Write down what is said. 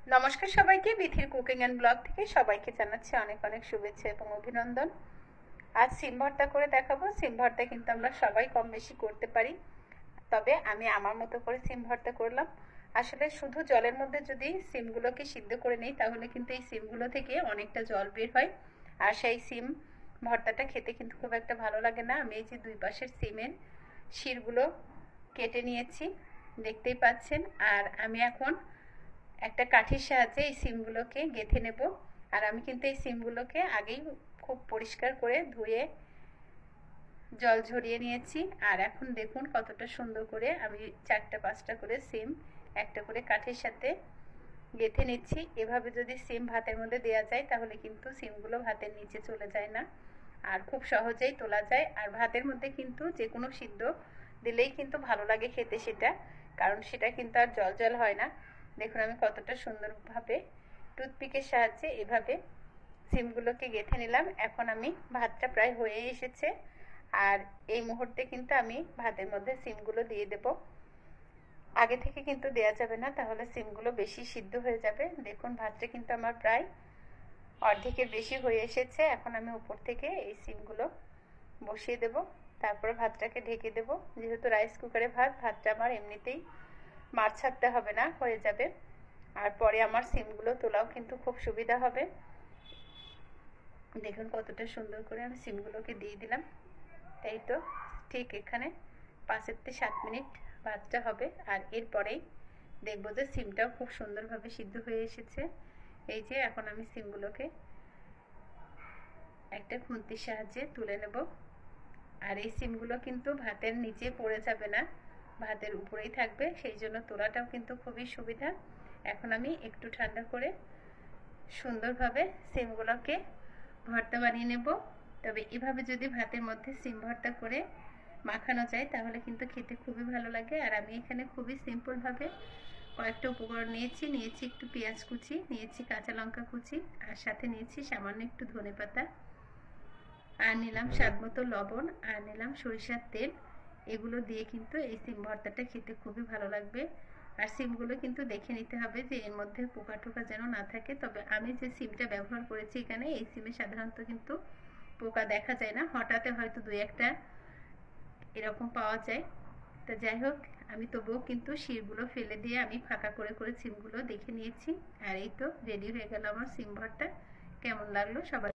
নমস্কার সবাইকে, বিথির cooking and blog থেকে সবাইকে জানাচ্ছি অনেক অনেক শুভেচ্ছা এবং অভিনন্দন। আজ সিম ভর্তা করে দেখাবো। সিম ভর্তা কিন্তু আমরা সবাই কম বেশি করতে পারি, তবে আমি আমার মতো করে সিম ভর্তা করলাম। আসলে শুধু জলের মধ্যে যদি সিমগুলোকে সিদ্ধ করে নিই তাহলে কিন্তু এই সিমগুলো থেকে অনেকটা জল বের হয়, আর সেই সিম ভর্তাটা খেতে কিন্তু খুব একটা ভালো লাগে না। আমি এই যে দুই পাশের সিমের শিরগুলো কেটে নিয়েছি, দেখতেই পাচ্ছেন। আর আমি এখন একটা কাঠির সাহায্যে এই সিমগুলোকে গেঁথে নেব। আর আমি কিন্তু এই সিমগুলোকে আগেই খুব পরিষ্কার করে ধুয়ে জল ঝরিয়ে নিয়েছি। আর এখন দেখুন কতটা সুন্দর করে আমি 4-5টা করে সিম একটা করে কাঠির সাথে গেঁথে নিচ্ছি। এভাবে যদি সিম ভাতের মধ্যে দেওয়া যায় তাহলে কিন্তু সিমগুলো ভাতের নিচে চলে যায় না, আর খুব সহজেই তোলা যায়। আর ভাতের মধ্যে কিন্তু যে কোনো সিদ্ধ দিলেই কিন্তু ভালো লাগে খেতে সেটা, কারণ সেটা কিন্তু আর জল জল হয় না। দেখুন আমি কতটা সুন্দরভাবে টুথপিকের সাহায্যে এভাবে সিমগুলোকে গেঁথে নিলাম। এখন আমি ভাতটা প্রায় হয়ে এসেছে, আর এই মুহূর্তে কিন্তু আমি ভাতের মধ্যে সিমগুলো দিয়ে দেব। আগে থেকে কিন্তু দেয়া যাবে না, তাহলে সিমগুলো বেশি সিদ্ধ হয়ে যাবে। দেখুন ভাতটা কিন্তু আমার প্রায় অর্ধেকের বেশি হয়ে এসেছে। এখন আমি উপর থেকে এই সিমগুলো বসিয়ে দেব, তারপর ভাতটাকে ঢেকে দেব। যেহেতু রাইস কুকারে ভাতটা আমার এমনিতেই মার ছাড়তে হবে না, হয়ে যাবে। আর পরে আমার সিমগুলো তোলাও কিন্তু খুব সুবিধা হবে। দেখুন কতটা সুন্দর করে আমি সিমগুলোকে দিয়ে দিলাম। এই তো ঠিক এখানে 5-7 মিনিট ভাতটা হবে, আর এরপরেই দেখবো যে সিমটাও খুব সুন্দরভাবে সিদ্ধ হয়ে এসেছে। এই যে এখন আমি সিমগুলোকে একটা খুন্তির সাহায্যে তুলে নেব। আর এই সিমগুলো কিন্তু ভাতের নিচে পড়ে যাবে না, ভাতের উপরেই থাকবে, সেই জন্য তোলাটাও কিন্তু খুবই সুবিধা। এখন আমি একটু ঠান্ডা করে সুন্দরভাবে সিমগুলোকে ভর্তা বানিয়ে নেব। তবে এভাবে যদি ভাতের মধ্যে সিম ভর্তা করে মাখানো যায় তাহলে কিন্তু খেতে খুবই ভালো লাগে। আর আমি এখানে খুবই সিম্পলভাবে কয়েকটা উপকরণ নিয়েছি একটু পেঁয়াজ কুচি, নিয়েছি কাঁচা লঙ্কা কুচি, আর সাথে নিয়েছি সামান্য একটু ধনেপাতা, আর নিলাম স্বাদমতো লবণ, আর নিলাম সরিষার তেল। এগুলো দিয়ে কিন্তু এই সিম ভর্তাটা খেতে খুবই ভালো লাগবে। আর সিমগুলো কিন্তু দেখে নিতে হবে যে এর মধ্যে পোকা টোকা যেন না থাকে। তবে আমি যে সিমটা ব্যবহার করেছি এখানে, এই সিমে সাধারণত কিন্তু পোকা দেখা যায় না, হঠাৎ হয়তো 2-1টা এরকম পাওয়া যায়। তা যাই হোক, আমি তবুও কিন্তু শিরগুলো ফেলে দিয়ে আমি ফাঁকা করে করে সিমগুলো দেখে নিয়েছি। আর এই তো রেডি হয়ে গেল আমার সিম ভর্তা। কেমন লাগলো সবাই